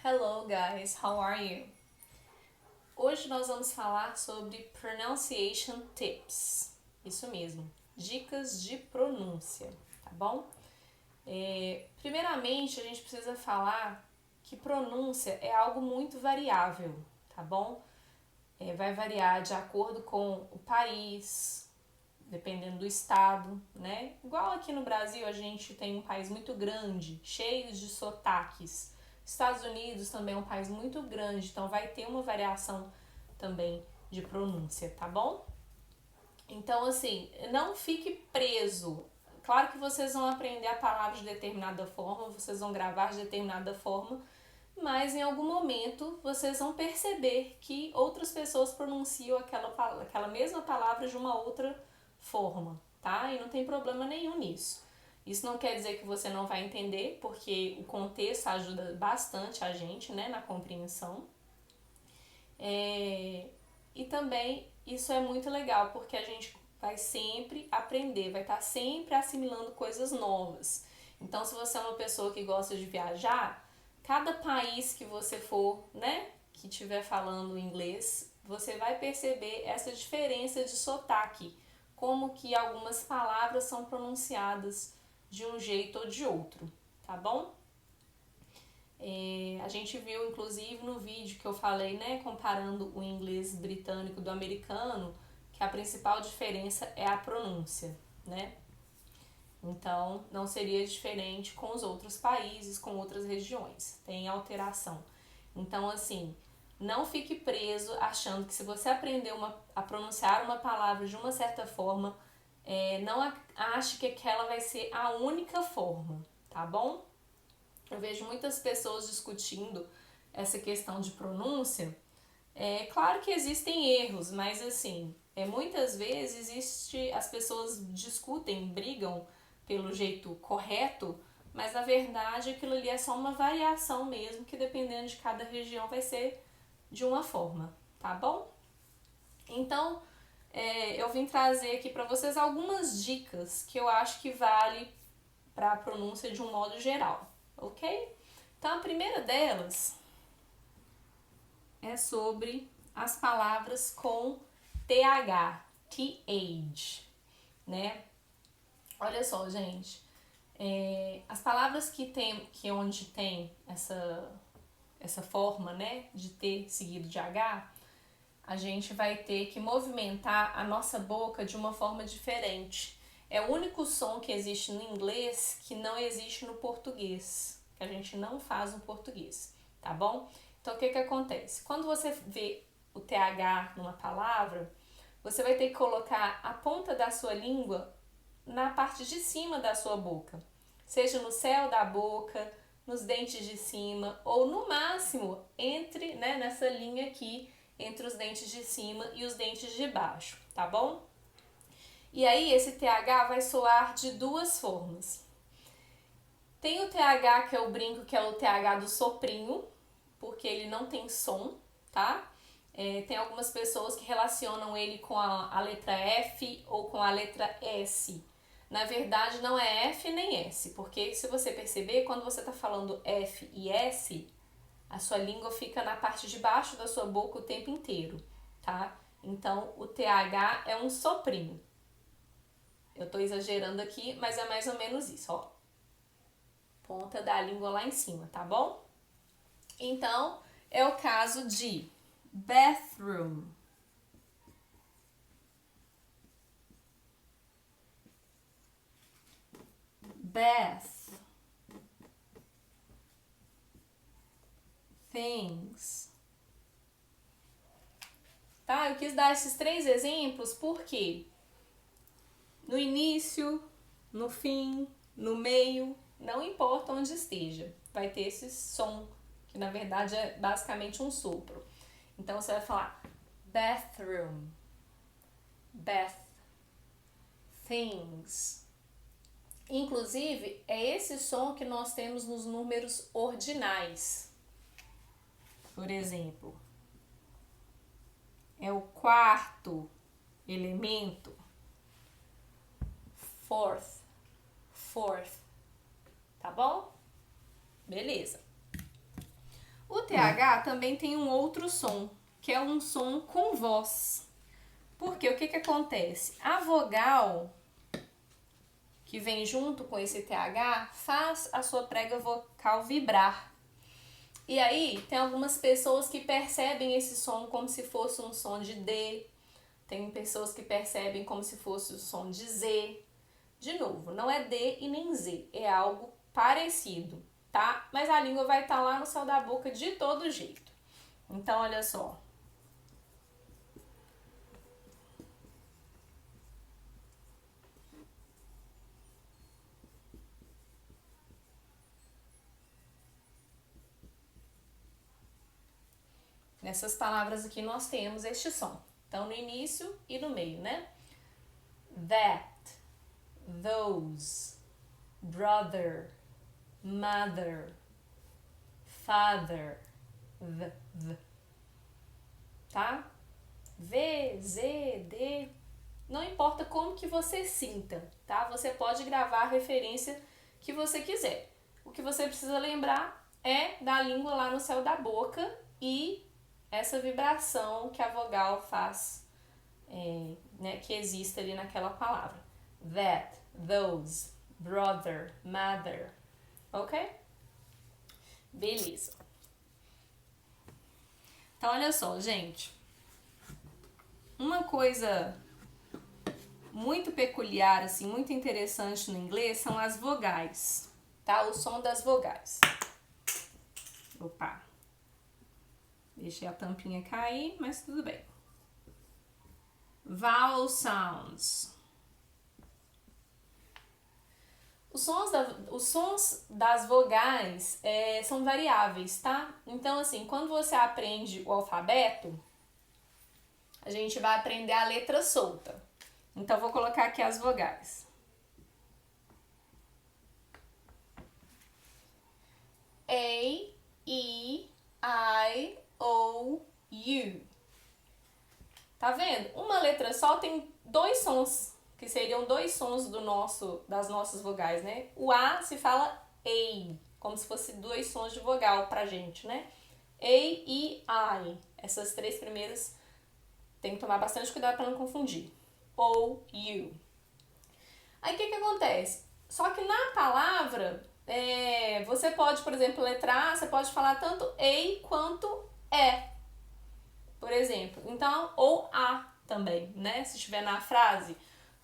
Hello guys, how are you? Hoje nós vamos falar sobre pronunciation tips. Isso mesmo, dicas de pronúncia, tá bom? Primeiramente, a gente precisa falar que pronúncia é algo muito variável, tá bom? Vai variar de acordo com o país, dependendo do estado, né? Igual aqui no Brasil, a gente tem um país muito grande, cheio de sotaques. Estados Unidos também é um país muito grande, então vai ter uma variação também de pronúncia, tá bom? Então, assim, não fique preso. Claro que vocês vão aprender a palavra de determinada forma, vocês vão gravar de determinada forma, mas em algum momento vocês vão perceber que outras pessoas pronunciam aquela mesma palavra de uma outra forma, tá? E não tem problema nenhum nisso. Isso não quer dizer que você não vai entender, porque o contexto ajuda bastante a gente, né, na compreensão. E também isso é muito legal, porque a gente vai sempre aprender, vai estar sempre assimilando coisas novas. Então, se você é uma pessoa que gosta de viajar, cada país que você for, né, que estiver falando inglês, você vai perceber essa diferença de sotaque, como que algumas palavras são pronunciadas de um jeito ou de outro, tá bom? A gente viu, inclusive, no vídeo que eu falei, né, comparando o inglês britânico do americano, que a principal diferença é a pronúncia, né? Então, não seria diferente com os outros países, com outras regiões. Tem alteração. Então, assim, não fique preso achando que se você aprender a pronunciar uma palavra de uma certa forma, não ache que aquela vai ser a única forma, tá bom? Eu vejo muitas pessoas discutindo essa questão de pronúncia. Claro que existem erros, mas assim, muitas vezes as pessoas discutem, brigam pelo jeito correto, mas na verdade aquilo ali é só uma variação mesmo, que dependendo de cada região vai ser de uma forma, tá bom? Então, eu vim trazer aqui para vocês algumas dicas que eu acho que vale para a pronúncia de um modo geral, ok? Então, a primeira delas é sobre as palavras com TH, TH, né? Olha só, gente, as palavras que onde tem essa forma, né, de T seguido de H, a gente vai ter que movimentar a nossa boca de uma forma diferente. É o único som que existe no inglês que não existe no português, que a gente não faz no português, tá bom? Então, o que acontece? Quando você vê o TH numa palavra, você vai ter que colocar a ponta da sua língua na parte de cima da sua boca, seja no céu da boca, nos dentes de cima, ou no máximo nessa linha aqui, entre os dentes de cima e os dentes de baixo, tá bom? E aí esse TH vai soar de duas formas. Tem o TH que eu brinco que é o TH do soprinho, porque ele não tem som, tá? Tem algumas pessoas que relacionam ele com a letra F ou com a letra S. Na verdade, não é F nem S, porque se você perceber, quando você está falando F e S, a sua língua fica na parte de baixo da sua boca o tempo inteiro, tá? Então, o TH é um soprinho. Eu tô exagerando aqui, mas é mais ou menos isso, ó. Ponta da língua lá em cima, tá bom? Então, é o caso de bathroom, bath, things. Tá? Eu quis dar esses 3 exemplos porque no início, no fim, no meio, não importa onde esteja, vai ter esse som, que na verdade é basicamente um sopro. Então você vai falar bathroom, bath, things. Inclusive, é esse som que nós temos nos números ordinais. Por exemplo, é o quarto elemento, fourth, tá bom? Beleza. O TH também tem um outro som, que é um som com voz. Porque o que acontece? A vogal que vem junto com esse TH faz a sua prega vocal vibrar. E aí, tem algumas pessoas que percebem esse som como se fosse um som de D. Tem pessoas que percebem como se fosse o som de Z. De novo, não é D e nem Z, é algo parecido, tá? Mas a língua vai estar lá no céu da boca de todo jeito. Então, olha só. Nessas palavras aqui nós temos este som. Então, no início e no meio, né? That, those, brother, mother, father, the. Tá? V, Z, D. Não importa como que você sinta, tá? Você pode gravar a referência que você quiser. O que você precisa lembrar é da língua lá no céu da boca e essa vibração que a vogal faz, né, que existe ali naquela palavra. That, those, brother, mother. Ok? Beleza. Então, olha só, gente. Uma coisa muito peculiar, assim, muito interessante no inglês são as vogais, tá? O som das vogais. Opa! Deixei a tampinha cair, mas tudo bem. Vowel sounds. Os sons das vogais são variáveis, tá? Então, assim, quando você aprende o alfabeto, a gente vai aprender a letra solta. Então, vou colocar aqui as vogais. A, E, I, O, U. Tá vendo? Uma letra só tem dois sons, que seriam dois sons das nossas vogais, né? O A se fala A, como se fosse dois sons de vogal pra gente, né? A, E, I. Essas três primeiras tem que tomar bastante cuidado para não confundir. O, U. Aí o que acontece? Só que na palavra, você pode, por exemplo, letrar, você pode falar tanto A quanto E, por exemplo. Então, ou A também, né? Se estiver na frase.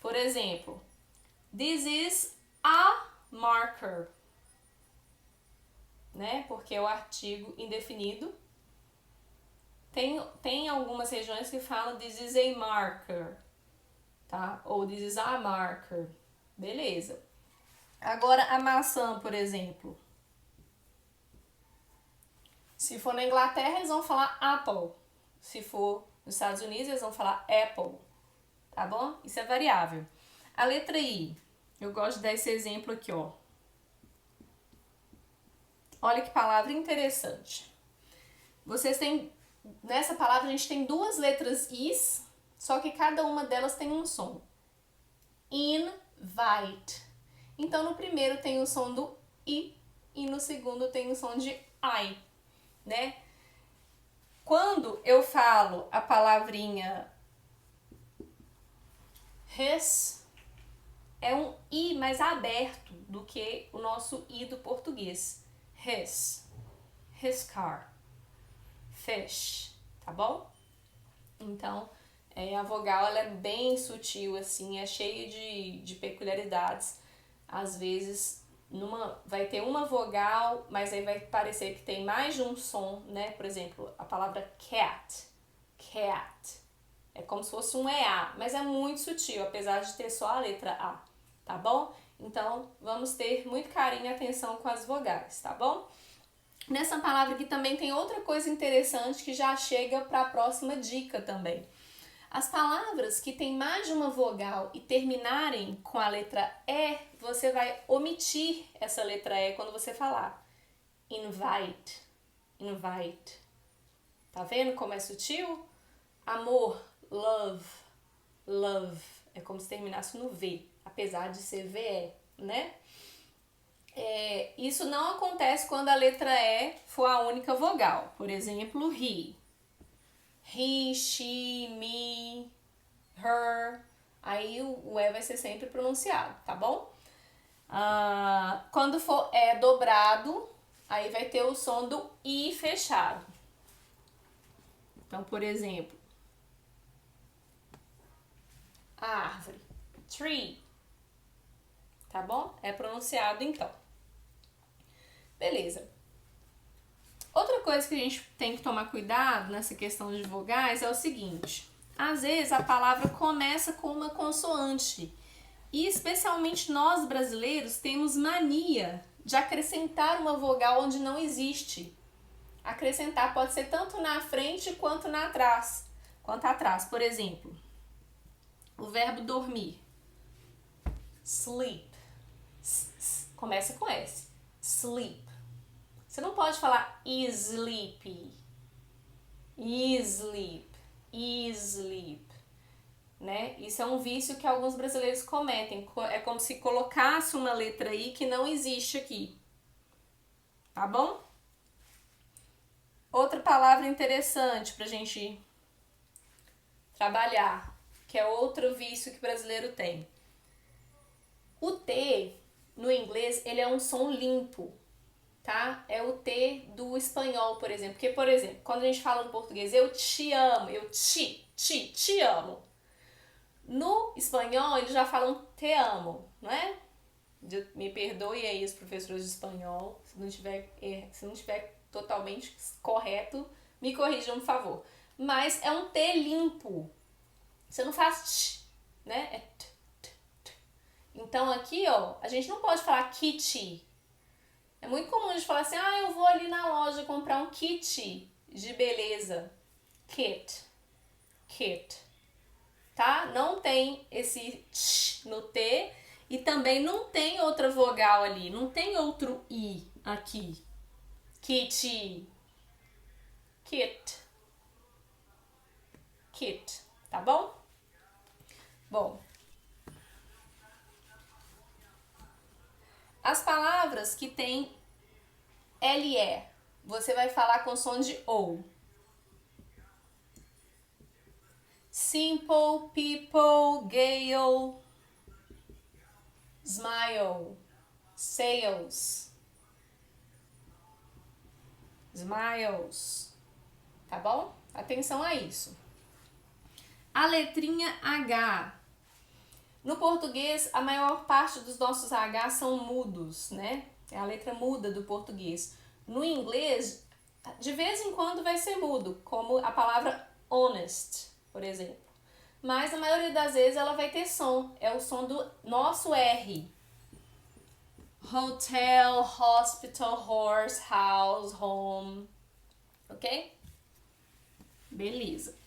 Por exemplo, this is a marker, né? Porque é o artigo indefinido. Tem algumas regiões que falam this is a marker, tá? Ou this is a marker. Beleza. Agora, a maçã, por exemplo. Se for na Inglaterra, eles vão falar apple. Se for nos Estados Unidos, eles vão falar apple. Tá bom? Isso é variável. A letra I. Eu gosto de dar esse exemplo aqui, ó. Olha que palavra interessante. Vocês têm... Nessa palavra, a gente tem duas letras Is, só que cada uma delas tem um som. Invite. Então, no primeiro tem o som do I e no segundo tem o som de I, né? Quando eu falo a palavrinha his, é um I mais aberto do que o nosso I do português. His car, fish, tá bom? Então, a vogal ela é bem sutil, assim, é cheia de peculiaridades. Às vezes, vai ter uma vogal, mas aí vai parecer que tem mais de um som, né? Por exemplo, a palavra cat. É como se fosse um EA, mas é muito sutil, apesar de ter só a letra A, tá bom? Então, vamos ter muito carinho e atenção com as vogais, tá bom? Nessa palavra aqui também tem outra coisa interessante que já chega para a próxima dica também. As palavras que tem mais de uma vogal e terminarem com a letra E, você vai omitir essa letra E quando você falar. Invite. Tá vendo como é sutil? Amor, love. É como se terminasse no V, apesar de ser VE, né? Isso não acontece quando a letra E for a única vogal. Por exemplo, he. He, she, me, her. Aí o E vai ser sempre pronunciado, tá bom? Quando for E dobrado, aí vai ter o som do I fechado. Então, por exemplo, árvore, tree. Tá bom? É pronunciado então. Beleza. Outra coisa que a gente tem que tomar cuidado nessa questão de vogais é o seguinte. Às vezes a palavra começa com uma consoante. E especialmente nós brasileiros temos mania de acrescentar uma vogal onde não existe. Acrescentar pode ser tanto na frente quanto atrás. Por exemplo, o verbo dormir. Sleep. Começa com S. Sleep. Você não pode falar sleepy. Sleep. Né? Isso é um vício que alguns brasileiros cometem. É como se colocasse uma letra I que não existe aqui. Tá bom? Outra palavra interessante pra gente trabalhar, que é outro vício que o brasileiro tem. O T, no inglês, ele é um som limpo, tá? É o T do espanhol, por exemplo. Porque, por exemplo, quando a gente fala no português, eu te amo, eu te amo. No espanhol, eles já falam te amo, não é? Me perdoe aí os professores de espanhol, se não estiver totalmente correto, me corrijam, por favor. Mas é um T limpo. Você não faz t, né? É t. Então aqui, ó, a gente não pode falar kit. É muito comum a gente falar assim, eu vou ali na loja comprar um kit de beleza. Kit. Tá? Não tem esse t no T e também não tem outra vogal ali, não tem outro I aqui. Kit. Tá bom? Bom, as palavras que tem LE, você vai falar com som de OU. Simple, people, gale, smile, sales, smiles, tá bom? Atenção a isso. A letrinha H. No português, a maior parte dos nossos H são mudos, né? É a letra muda do português. No inglês, de vez em quando vai ser mudo, como a palavra honest, por exemplo. Mas a maioria das vezes ela vai ter som. É o som do nosso R. Hotel, hospital, horse, house, home. Ok? Beleza.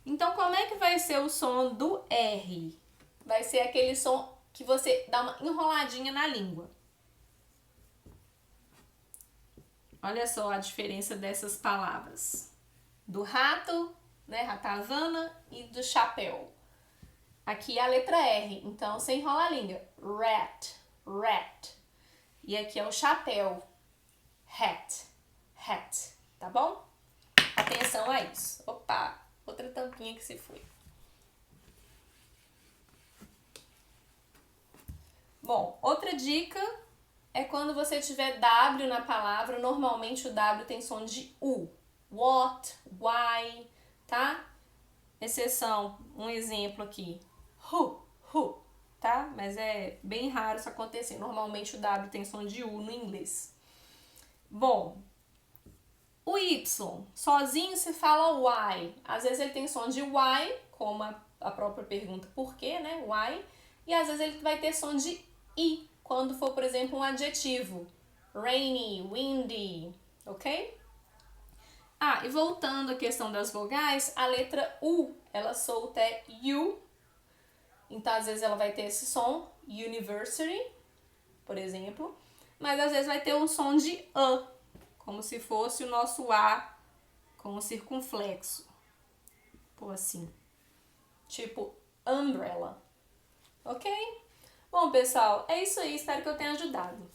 Então, como é que vai ser o som do R? Vai ser aquele som que você dá uma enroladinha na língua. Olha só a diferença dessas palavras. Do rato, né, ratazana, e do chapéu. Aqui é a letra R, então você enrola a língua. Rat. E aqui é o chapéu. Hat. Tá bom? Atenção a isso. Opa, outra tampinha que se foi. Bom, outra dica é quando você tiver W na palavra, normalmente o W tem som de U. What, why, tá? Exceção, um exemplo aqui. Who, tá? Mas é bem raro isso acontecer. Normalmente o W tem som de U no inglês. Bom, o Y, sozinho se fala why. Às vezes ele tem som de why, como a própria pergunta por quê, né? Why. E às vezes ele vai ter som de I, quando for, por exemplo, um adjetivo. Rainy, windy, ok? E voltando à questão das vogais, a letra U, ela solta é U. Então, às vezes ela vai ter esse som, university, por exemplo. Mas às vezes vai ter um som de A, como se fosse o nosso A com o circunflexo. Assim. Tipo umbrella. Ok? Bom, pessoal, é isso aí. Espero que eu tenha ajudado.